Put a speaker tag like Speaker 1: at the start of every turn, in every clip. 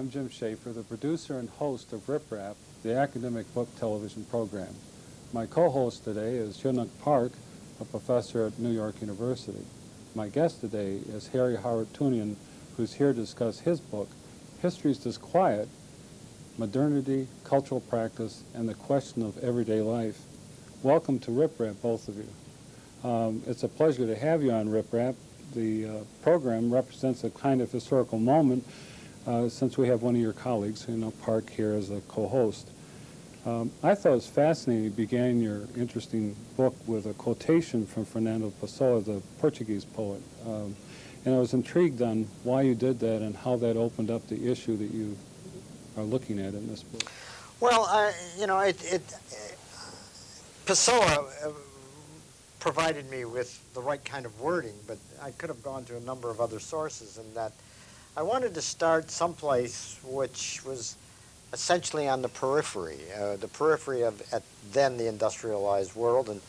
Speaker 1: I'm Jim Schaefer, the producer and host of Rip Rap, the academic book television program. My co-host today is Hyunwook Park, a professor at New York University. My guest today is Harootunian, who's here to discuss his book, History's Disquiet, Modernity, Cultural Practice, and the Question of Everyday Life. Welcome to Rip Rap, both of you. It's a pleasure to have you on Rip Rap. The program represents a kind of historical moment since we have one of your colleagues, Park, here as a co-host. I thought it was fascinating you began your interesting book with a quotation from Fernando Pessoa, the Portuguese poet. And I was intrigued on why you did that and how that opened up the issue that you are looking at in this book.
Speaker 2: Well, Pessoa provided me with the right kind of wording, but I could have gone to a number of other sources, and that I wanted to start someplace which was essentially on the periphery of then the industrialized world. And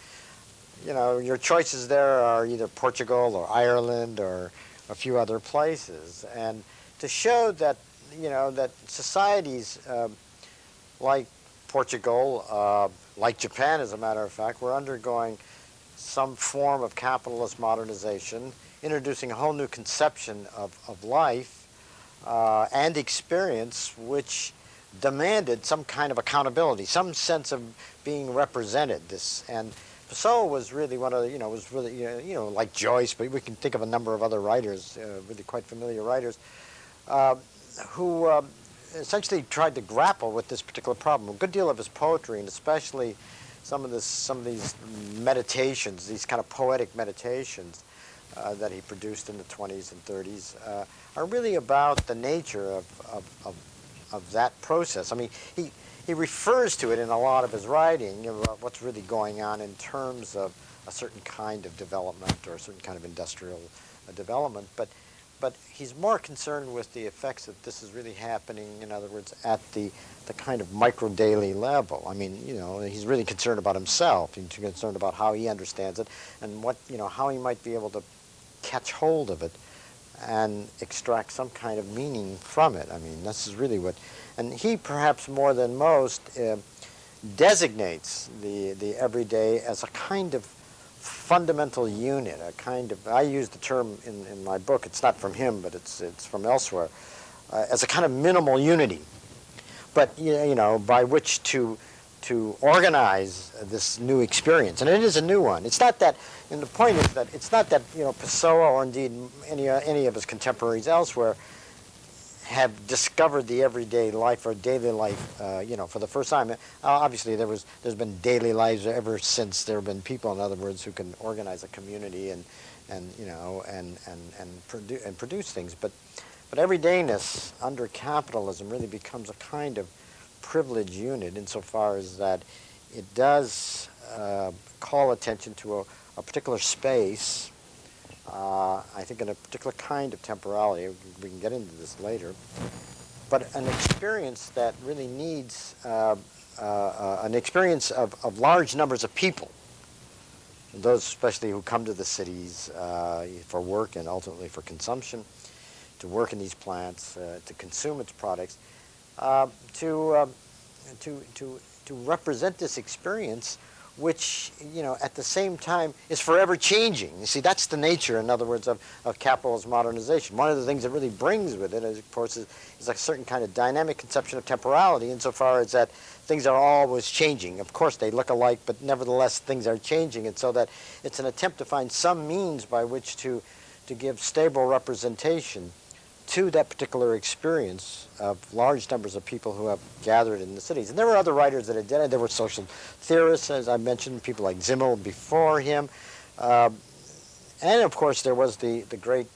Speaker 2: your choices there are either Portugal or Ireland or a few other places, and to show that that societies like Portugal, like Japan, as a matter of fact, were undergoing some form of capitalist modernization, introducing a whole new conception of life and experience, which demanded some kind of accountability, some sense of being represented. And Pessoa was really one of the, like Joyce, but we can think of a number of other writers, really quite familiar writers, who essentially tried to grapple with this particular problem. A good deal of his poetry, and especially some of these meditations, these kind of poetic meditations that he produced in the 20s and 30s, are really about the nature of that process. I mean, he refers to it in a lot of his writing about what's really going on in terms of a certain kind of development or a certain kind of industrial development, but he's more concerned with the effects that this is really happening, in other words, at the kind of micro-daily level. I mean, he's really concerned about himself. He's concerned about how he understands it and how he might be able to catch hold of it and extract some kind of meaning from it. I mean, this is really what, and he perhaps more than most designates the everyday as a kind of fundamental unit, a kind of, I use the term in my book, it's not from him, but it's from elsewhere, as a kind of minimal unity, but by which to organize this new experience, and it is a new one. It's not that, and the point is that it's not that Pessoa or indeed any of his contemporaries elsewhere have discovered the everyday life or daily life, for the first time. Obviously, there's been daily lives ever since there have been people, in other words, who can organize a community and produce things. But everydayness under capitalism really becomes a kind of privileged unit insofar as that it does call attention to a particular space. I think in a particular kind of temporality, we can get into this later, but an experience that really needs an experience of large numbers of people, those especially who come to the cities for work and ultimately for consumption, to work in these plants, to consume its products, to represent this experience, which, at the same time is forever changing. You see, that's the nature, in other words, of capitalist modernization. One of the things it really brings with it, of course, is a certain kind of dynamic conception of temporality, insofar as that things are always changing. Of course, they look alike, but nevertheless, things are changing, and so that it's an attempt to find some means by which to give stable representation to that particular experience of large numbers of people who have gathered in the cities. And there were other writers that had done it. There were social theorists, as I mentioned, people like Zimmel before him. And of course, there was the great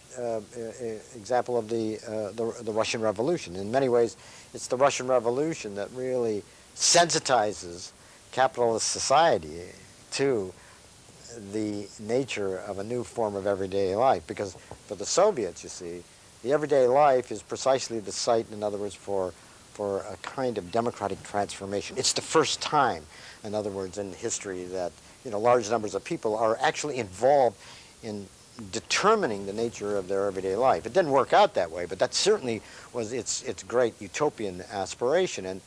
Speaker 2: example of the Russian Revolution. In many ways, it's the Russian Revolution that really sensitizes capitalist society to the nature of a new form of everyday life. Because for the Soviets, you see, the everyday life is precisely the site, in other words, for a kind of democratic transformation. It's the first time, in other words, in history that large numbers of people are actually involved in determining the nature of their everyday life. It didn't work out that way, but that certainly was its great utopian aspiration. And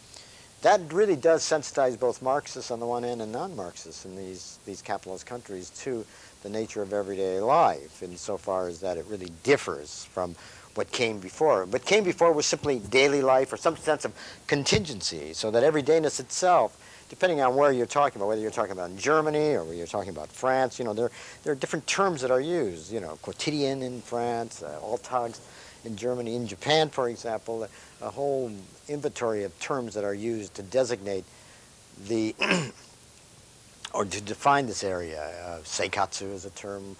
Speaker 2: that really does sensitize both Marxists on the one hand and non-Marxists in these capitalist countries to the nature of everyday life, insofar as that it really differs from what came before. What came before was simply daily life or some sense of contingency, so that everydayness itself, depending on where you're talking about, whether you're talking about in Germany or whether you're talking about France, there are different terms that are used. Quotidien in France, Alltags in Germany, in Japan, for example, a whole inventory of terms that are used to designate the or to define this area. Seikatsu is a term,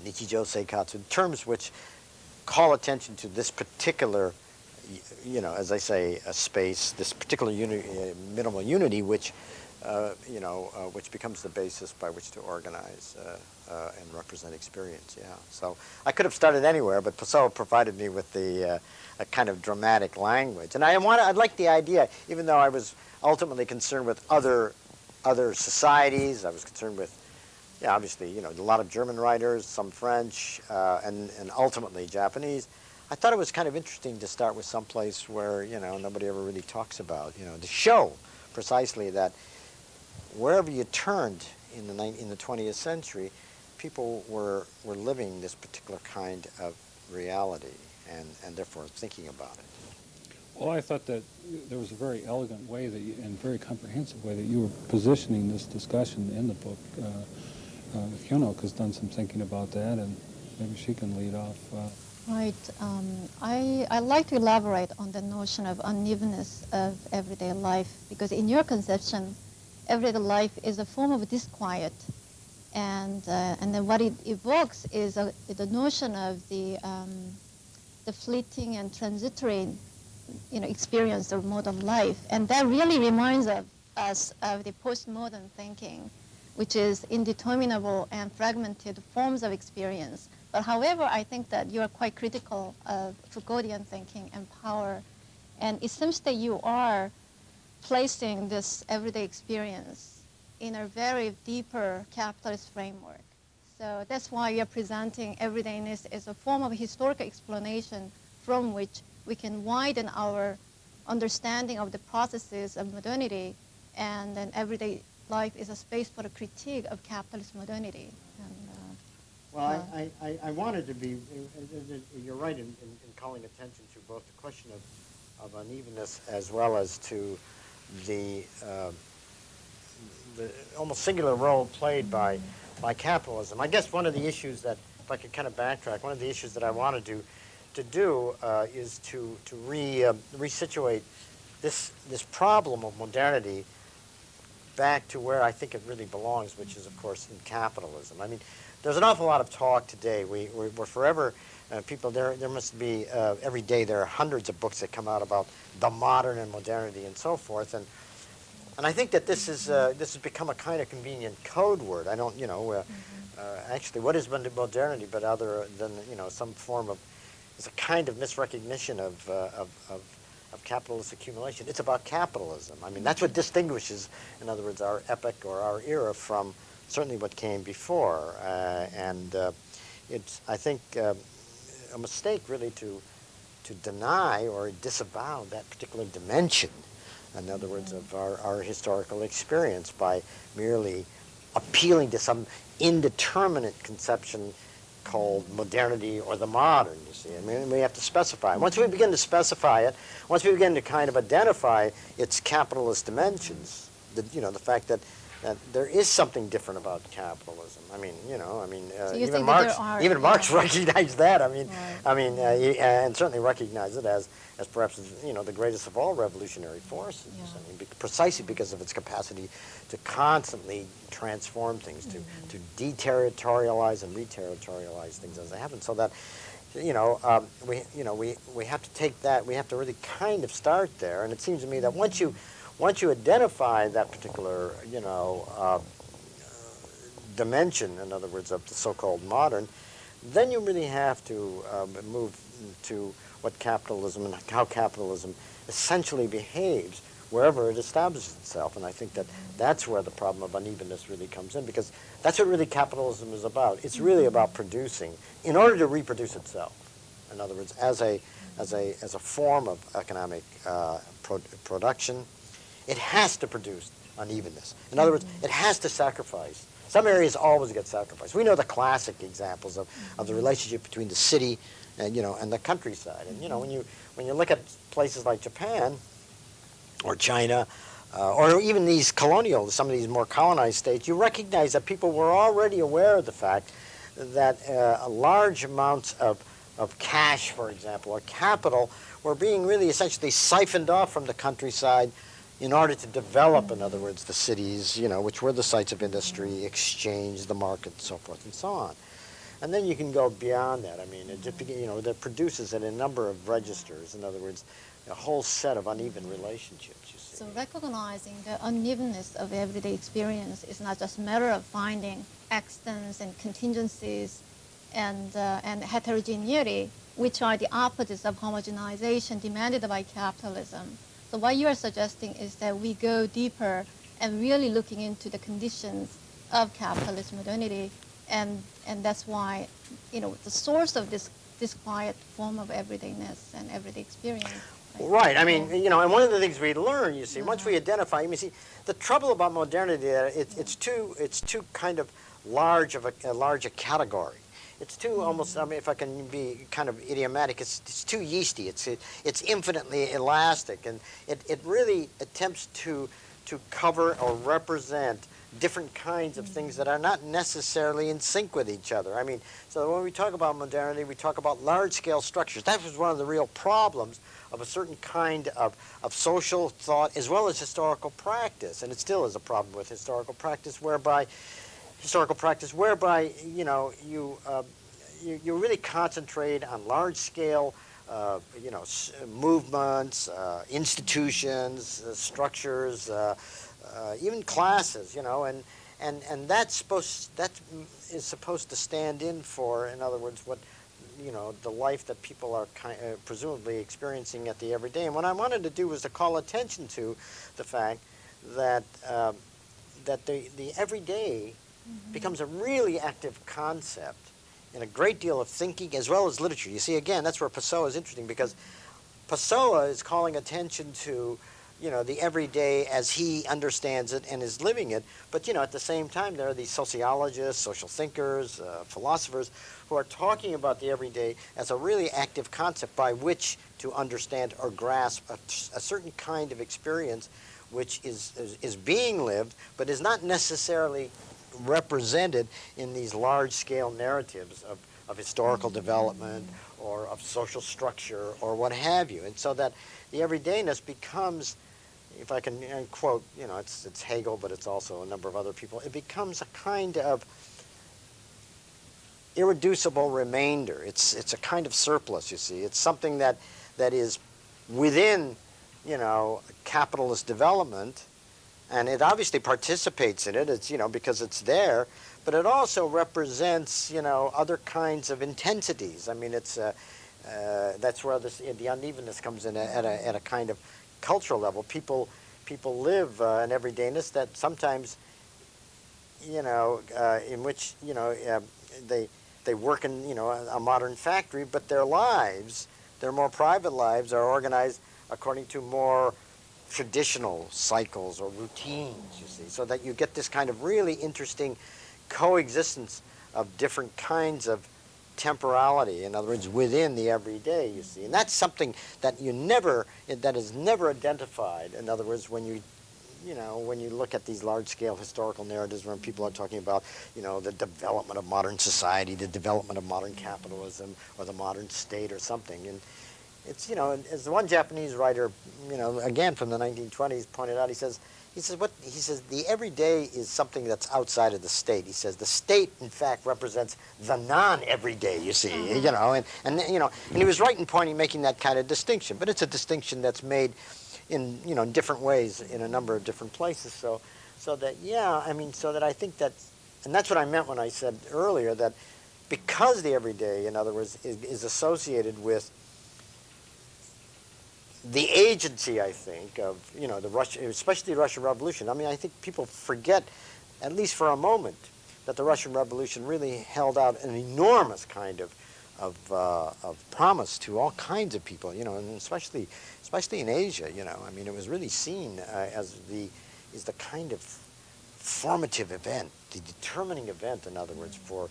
Speaker 2: Nichijou Seikatsu, terms which call attention to this particular, as I say, a space, this particular minimal unity, which becomes the basis by which to organize and represent experience. Yeah. So I could have started anywhere, but Pessoa provided me with a kind of dramatic language, and I'd like the idea, even though I was ultimately concerned with other societies. I was concerned with, obviously, a lot of German writers, some French, and ultimately Japanese. I thought it was kind of interesting to start with some place where, nobody ever really talks about, to show precisely that wherever you turned in the 20th century, people were living this particular kind of reality and therefore thinking about it.
Speaker 1: Well, I thought that there was a very elegant way and very comprehensive way that you were positioning this discussion in the book. Hyunok has done some thinking about that, and maybe she can lead off.
Speaker 3: Right. I like to elaborate on the notion of unevenness of everyday life, because in your conception, everyday life is a form of disquiet, and then what it evokes is the notion of the fleeting and transitory, experience of modern life, and that really reminds us of the postmodern thinking, which is indeterminable and fragmented forms of experience. But however, I think that you are quite critical of Foucauldian thinking and power, and it seems that you are placing this everyday experience in a very deeper capitalist framework. So that's why you're presenting everydayness as a form of historical explanation from which we can widen our understanding of the processes of modernity, and then everyday life is a space for a critique of capitalist modernity.
Speaker 2: Well, I wanted to be, you're right in calling attention to both the question of unevenness as well as to the almost singular role played by capitalism. I guess one of the issues that, if I could kind of backtrack, one of the issues that I wanted to do is to resituate this problem of modernity back to where I think it really belongs, which is, of course, in capitalism. I mean, there's an awful lot of talk today. We're forever, people, there must be, every day there are hundreds of books that come out about the modern and modernity and so forth. And I think that this has become a kind of convenient code word. I don't, actually, what is modernity but other than, some form of, it's a kind of misrecognition of capitalist accumulation. It's about capitalism. I mean, that's what distinguishes, in other words, our epoch or our era from certainly what came before. It's, I think, a mistake really to deny or disavow that particular dimension, in other words, of our historical experience by merely appealing to some indeterminate conception called modernity or the modern, you see. I mean, we have to specify. Once we begin to specify it, once we begin to kind of identify its capitalist dimensions, the fact that there is something different about capitalism. I mean,
Speaker 3: So
Speaker 2: even Marx recognized that.
Speaker 3: Right.
Speaker 2: And certainly recognized it as perhaps the greatest of all revolutionary forces.
Speaker 3: Yeah.
Speaker 2: I mean, precisely because of its capacity to constantly transform things, to deterritorialize and reterritorialize things as they happen. So that we have to take that. We have to really kind of start there. And it seems to me that once you identify that particular, dimension, in other words, of the so-called modern, then you really have to move to what capitalism and how capitalism essentially behaves wherever it establishes itself. And I think that that's where the problem of unevenness really comes in, because that's what really capitalism is about. It's really about producing in order to reproduce itself. In other words, as a form of economic production, it has to produce unevenness. In other words, it has to sacrifice. Some areas always get sacrificed. We know the classic examples of the relationship between the city and, and the countryside. And, when you look at places like Japan or China, or even these some of these more colonized states, you recognize that people were already aware of the fact that large amounts of cash, for example, or capital, were being really essentially siphoned off from the countryside in order to develop, in other words, the cities, which were the sites of industry, exchange, the market, so forth and so on. And then you can go beyond that. I mean, it just, that produces in a number of registers, in other words, a whole set of uneven relationships, you see.
Speaker 3: So recognizing the unevenness of everyday experience is not just a matter of finding accidents and contingencies and heterogeneity, which are the opposites of homogenization demanded by capitalism. So what you are suggesting is that we go deeper and really looking into the conditions of capitalist modernity, and that's why, the source of this quiet form of everydayness and everyday experience.
Speaker 2: Right. I mean, and one of the things we learn, you see, once we identify, the trouble about modernity, it's too kind of large a category. It's too almost, if I can be kind of idiomatic, it's too yeasty. It's infinitely elastic, and it really attempts to cover or represent different kinds of things that are not necessarily in sync with each other. I mean, so when we talk about modernity, we talk about large-scale structures. That was one of the real problems of a certain kind of social thought as well as historical practice, and it still is a problem with historical practice, whereby you really concentrate on large-scale movements, institutions, structures, even classes, and that is supposed to stand in for, in other words, what the life that people are presumably experiencing at the everyday. And what I wanted to do was to call attention to the fact that the everyday becomes a really active concept in a great deal of thinking as well as literature. You see, again, that's where Pessoa is interesting, because Pessoa is calling attention to the everyday as he understands it and is living it. But, at the same time, there are these sociologists, social thinkers, philosophers who are talking about the everyday as a really active concept by which to understand or grasp a certain kind of experience which is being lived, but is not necessarily represented in these large-scale narratives of historical development or of social structure or what have you. And so that the everydayness becomes, if I can quote, it's Hegel, but it's also a number of other people, it becomes a kind of irreducible remainder. It's a kind of surplus, you see. It's something that is within, capitalist development, and it obviously participates in it. It's, because it's there, but it also represents, other kinds of intensities. I mean, it's that's where the unevenness comes in at a kind of cultural level. People live an everydayness that sometimes, in which they work in a modern factory, but their more private lives, are organized according to more traditional cycles or routines, you see, so that you get this kind of really interesting coexistence of different kinds of temporality, in other words, within the everyday, you see. And that's something that that is never identified, in other words, when you look at these large-scale historical narratives when people are talking about, the development of modern society, the development of modern capitalism, or the modern state or something. And it's, as the one Japanese writer, again from the 1920s pointed out, he says the everyday is something that's outside of the state. He says the state, in fact, represents the non-everyday, you see, and he was right in making that kind of distinction. But it's a distinction that's made in, different ways in a number of different places. So that I think that, and that's what I meant when I said earlier that because the everyday, in other words, is associated with the agency, I think, of, the Russian, especially the Russian Revolution. I mean, I think people forget, at least for a moment, that the Russian Revolution really held out an enormous kind of promise to all kinds of people, and especially in Asia. I mean, it was really seen as the kind of formative event, the determining event, in other words, for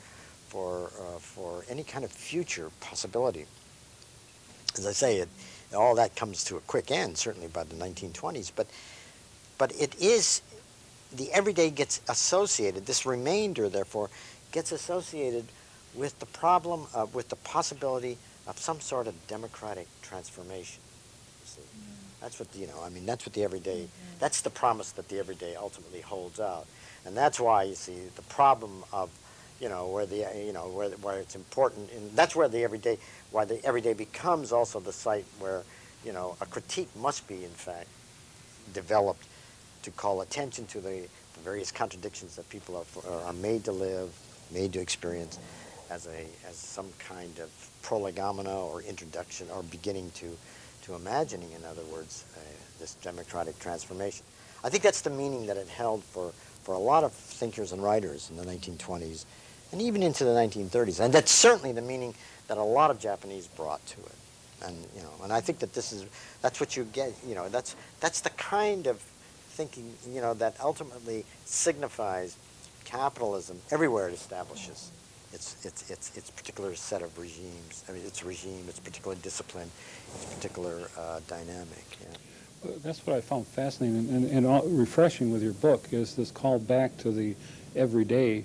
Speaker 2: any kind of future possibility. As I say, all that comes to a quick end, certainly by the 1920s. But it is, the everyday gets associated, this remainder, therefore, gets associated with the problem of, with the possibility of some sort of democratic transformation. You see, that's what I mean. That's what the everyday. That's the promise that the everyday ultimately holds out, and that's why you see the problem of, where the where it's important, and that's where the everyday, why the everyday becomes also the site where, a critique must be in fact developed to call attention to the various contradictions that people are made to live, made to experience, as some kind of prolegomena or introduction or beginning to imagining, in other words, this democratic transformation. I think that's the meaning that it held for a lot of thinkers and writers in the 1920s and even into the 1930s. And that's certainly the meaning that a lot of Japanese brought to it. And, and I think that that's what you get, that's the kind of thinking, that ultimately signifies capitalism everywhere it establishes its particular set of regimes. I mean, its regime, its particular discipline, its particular dynamic. Yeah.
Speaker 1: That's what I found fascinating and refreshing with your book, is this call back to the everyday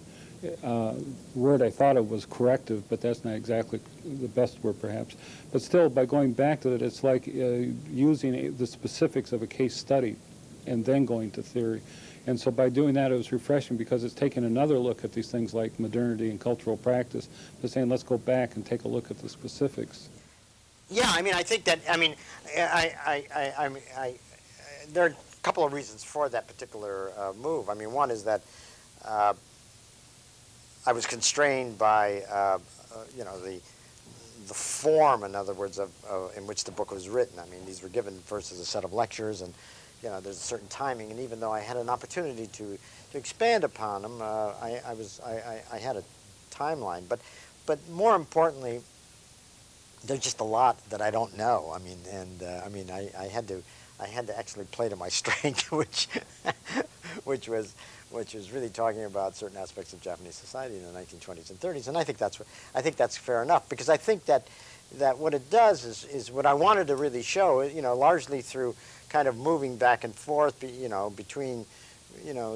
Speaker 1: word. I thought it was corrective, but that's not exactly the best word, perhaps. But still, by going back to it, it's like using the specifics of a case study and then going to theory. And so by doing that, it was refreshing because it's taking another look at these things like modernity and cultural practice, but saying, let's go back and take a look at the specifics.
Speaker 2: Yeah, I mean, I think that, I mean, there are a couple of reasons for that particular move. I mean, one is that I was constrained by, the form, in other words, in which the book was written. I mean, these were given first as a set of lectures, and there's a certain timing, and even though I had an opportunity to expand upon them, I had a timeline. But more importantly, there's just a lot that I don't know. I mean, and I had to actually play to my strength, which was really talking about certain aspects of Japanese society in the 1920s and 30s, and I think that's fair enough, because I think that what it does is what I wanted to really show, largely through kind of moving back and forth, between,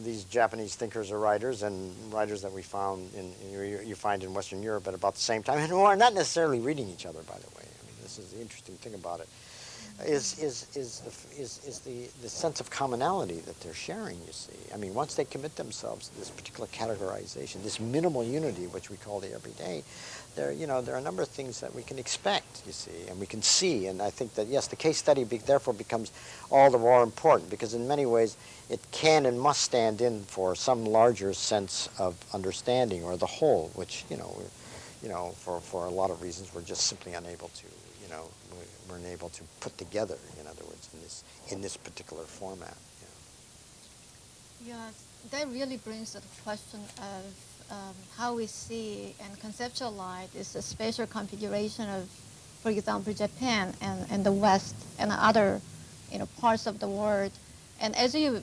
Speaker 2: these Japanese thinkers or writers and writers that we found you find in Western Europe at about the same time, and who are not necessarily reading each other, by the way. I mean, this is the interesting thing about it, is the sense of commonality that they're sharing, you see. I mean, once they commit themselves to this particular categorization, this minimal unity, which we call the everyday, there are a number of things that we can expect, you see, and we can see. And I think that, yes, the case study therefore becomes all the more important, because in many ways it can and must stand in for some larger sense of understanding, or the whole, which, for a lot of reasons we're just simply unable to, we're unable to put together, in other words, in this particular format.
Speaker 3: Yeah, that really brings to the question of how we see and conceptualize this spatial configuration of, for example, Japan and the West and other, parts of the world. And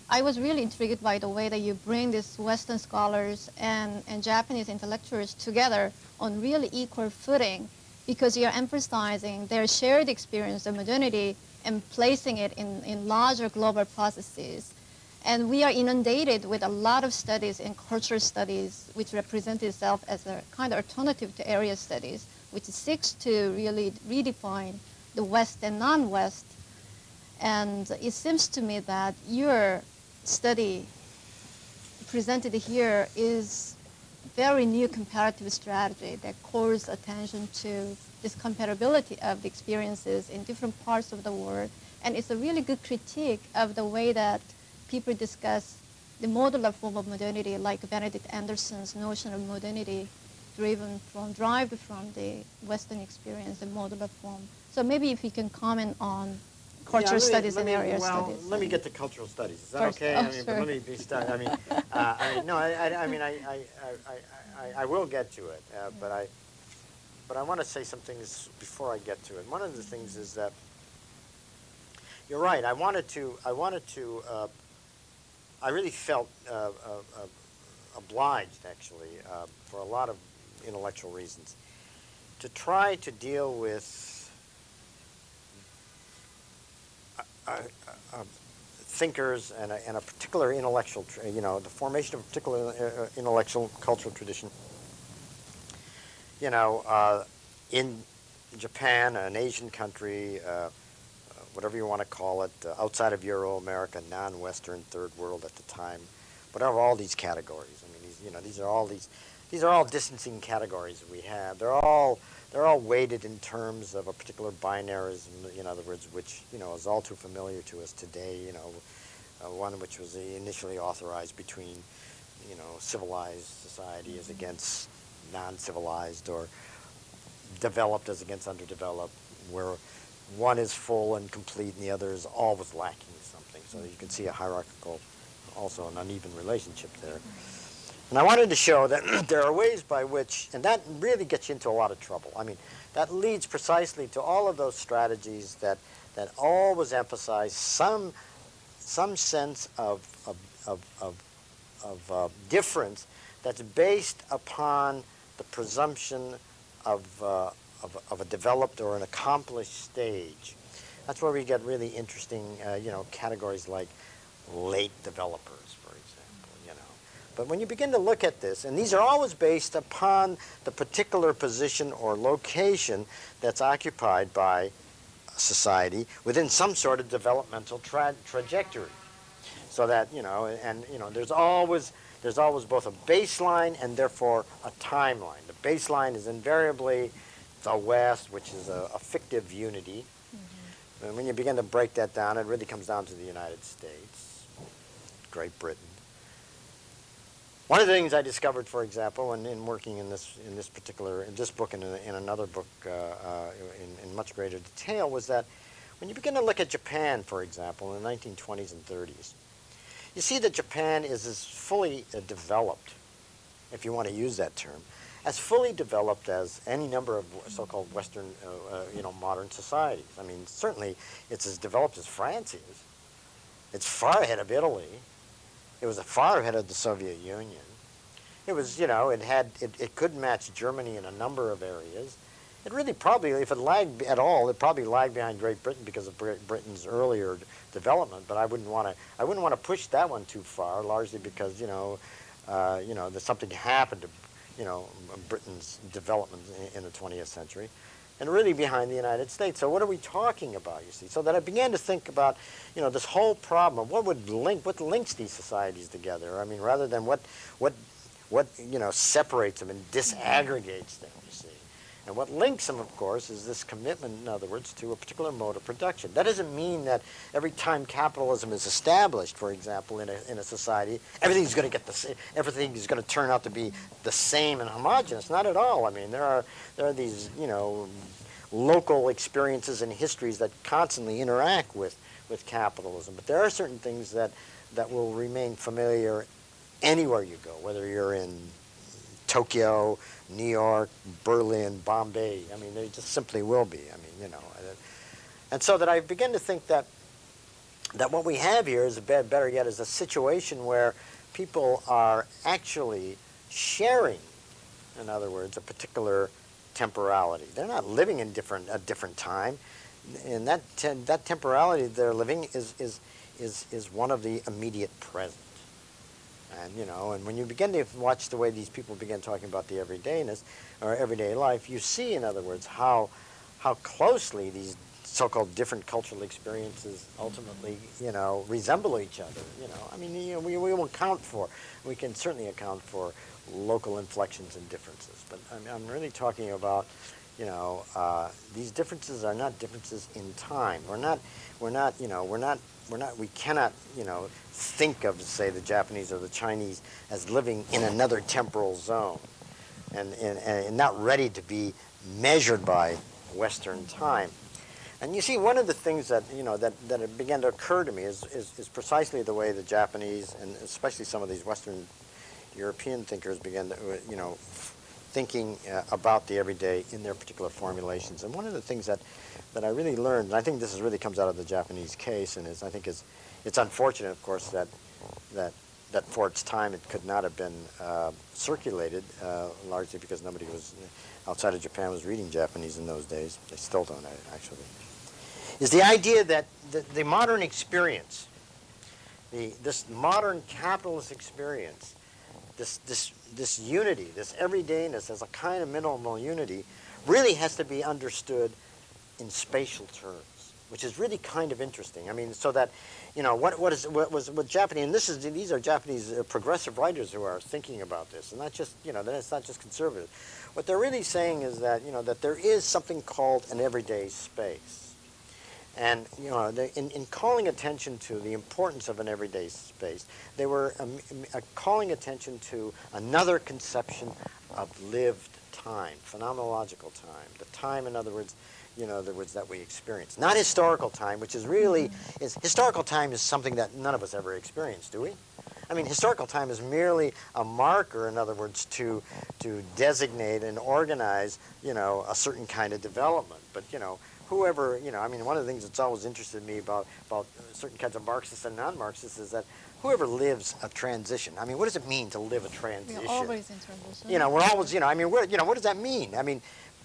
Speaker 3: I was really intrigued by the way that you bring these Western scholars and Japanese intellectuals together on really equal footing, because you're emphasizing their shared experience of modernity and placing it in larger global processes. And we are inundated with a lot of studies in cultural studies, which represent itself as a kind of alternative to area studies, which seeks to really redefine the West and non-West. And it seems to me that your study presented here is very new comparative strategy that calls attention to this comparability of the experiences in different parts of the world. And it's a really good critique of the way that people discuss the modular form of modernity, like Benedict Anderson's notion of modernity derived from the Western experience, the modular form. So maybe if you can comment on cultural studies and area
Speaker 2: well,
Speaker 3: studies.
Speaker 2: let me get to cultural studies. Is that
Speaker 3: First.
Speaker 2: okay?
Speaker 3: Oh,
Speaker 2: I mean, but
Speaker 3: sure.
Speaker 2: let me be start. I will get to it, but I want to say some things before I get to it. One of the things is that you're right. I really felt obliged, actually, for a lot of intellectual reasons, to try to deal with thinkers and a particular intellectual, the formation of a particular intellectual cultural tradition. In Japan, an Asian country, whatever you want to call it, outside of Euro-America, non-Western, third world at the time, whatever all these categories. I mean, these are all distancing categories that we have. They're all weighted in terms of a particular binarism, in other words, which is all too familiar to us today. One which was initially authorized between civilized society as against non-civilized, or developed as against underdeveloped, where one is full and complete and the other is always lacking something. So you can see a hierarchical, also an uneven relationship there. And I wanted to show that there are ways by which, and that really gets you into a lot of trouble. I mean, that leads precisely to all of those strategies that always emphasize some sense of difference that's based upon the presumption of a developed or an accomplished stage. That's where we get really interesting, categories like late developers, for example, But when you begin to look at this, and these are always based upon the particular position or location that's occupied by society within some sort of developmental trajectory. So that, there's always both a baseline and therefore a timeline. The baseline is invariably the West, which is a fictive unity. And when you begin to break that down, it really comes down to the United States, Great Britain. One of the things I discovered, for example, in working in this book and in another book in much greater detail, was that when you begin to look at Japan, for example, in the 1920s and 30s, you see that Japan is as fully developed, if you want to use that term, as fully developed as any number of so-called Western, modern societies. I mean, certainly it's as developed as France is. It's far ahead of Italy. It was far ahead of the Soviet Union. It was, it could match Germany in a number of areas. It really probably, if it lagged at all, it probably lagged behind Great Britain because of Great Britain's earlier development. But I wouldn't want to push that one too far, largely because there's something happened to Britain's development in the 20th century, and really behind the United States. So what are we talking about, you see? So that I began to think about, this whole problem of what links these societies together. I mean, rather than what separates them and disaggregates them, you see. And what links them, of course, is this commitment, in other words, to a particular mode of production. That doesn't mean that every time capitalism is established, for example, in a society, everything's going to turn out to be the same and homogeneous. Not at all. I mean, there are these, local experiences and histories that constantly interact with capitalism. But there are certain things that will remain familiar anywhere you go, whether you're in Tokyo, New York, Berlin, Bombay. I mean, they just simply will be. I mean, And so that I begin to think that what we have here is, better yet, is a situation where people are actually sharing, in other words, a particular temporality. They're not living in a different time. And that temporality they're living is one of the immediate present. And when you begin to watch the way these people begin talking about the everydayness or everyday life, you see, in other words, how closely these so-called different cultural experiences ultimately, resemble each other. I mean, we can certainly account for local inflections and differences, but I'm really talking about, these differences are not differences in time. We cannot, think of, say, the Japanese or the Chinese as living in another temporal zone and not ready to be measured by Western time. And you see, one of the things that, that it began to occur to me is precisely the way the Japanese, and especially some of these Western European thinkers began to, thinking about the everyday in their particular formulations. And one of the things that I really learned, and I think this really comes out of the Japanese case, and it's unfortunate, of course, that for its time it could not have been circulated, largely because nobody was outside of Japan was reading Japanese in those days. They still don't, actually. Is the idea that the modern experience, this modern capitalist experience, this unity, this everydayness as a kind of minimal unity, really has to be understood in spatial terms, which is really kind of interesting. I mean, so that, what Japanese, and these are Japanese progressive writers who are thinking about this, and not just, that it's not just conservative. What they're really saying is that, that there is something called an everyday space. And, in calling attention to the importance of an everyday space, they were calling attention to another conception of lived time, phenomenological time, the time, in other words, that we experience. Not historical time, which is really, historical time is something that none of us ever experienced, do we? I mean, historical time is merely a marker, in other words, to designate and organize, a certain kind of development. But, whoever, one of the things that's always interested me about certain kinds of Marxists and non-Marxists is that whoever lives a transition, what does it mean to live a transition?
Speaker 3: We're always in transition.
Speaker 2: We're always, what does that mean?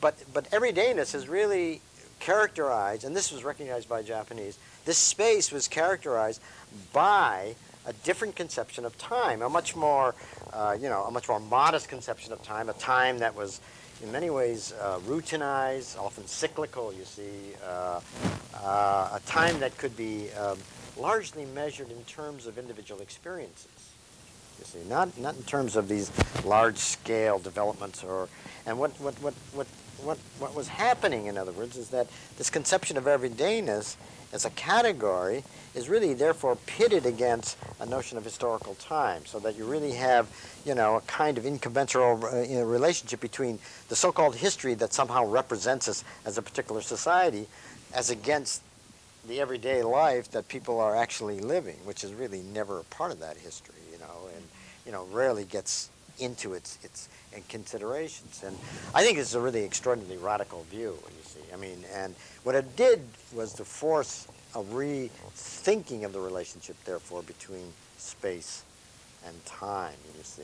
Speaker 2: But everydayness is really characterized, and this was recognized by Japanese, this space was characterized by a different conception of time, a much more modest conception of time, a time that was in many ways routinized, often cyclical, you see, a time that could be largely measured in terms of individual experiences, you see, not in terms of these large-scale developments and what was happening, in other words, is that this conception of everydayness as a category is really therefore pitted against a notion of historical time, so that you really have, a kind of incommensurable relationship between the so-called history that somehow represents us as a particular society as against the everyday life that people are actually living, which is really never a part of that history, and rarely gets into its considerations. And I think it's a really extraordinarily radical view, you see. And what it did was to force a rethinking of the relationship, therefore, between space and time, you see.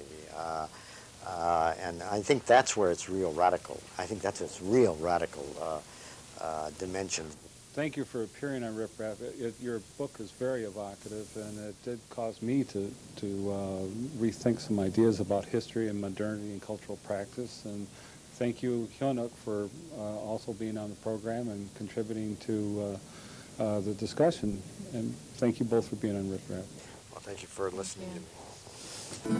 Speaker 2: And I think that's where it's real radical. I think that's its real radical dimension.
Speaker 1: Thank you for appearing on Rip Rap. Your book is very evocative, and it did cause me to rethink some ideas about history and modernity and cultural practice. And thank you, Hyunuk, for also being on the program and contributing to the discussion. And thank you both for being on Rip Rap.
Speaker 2: Well, thank you for listening to me.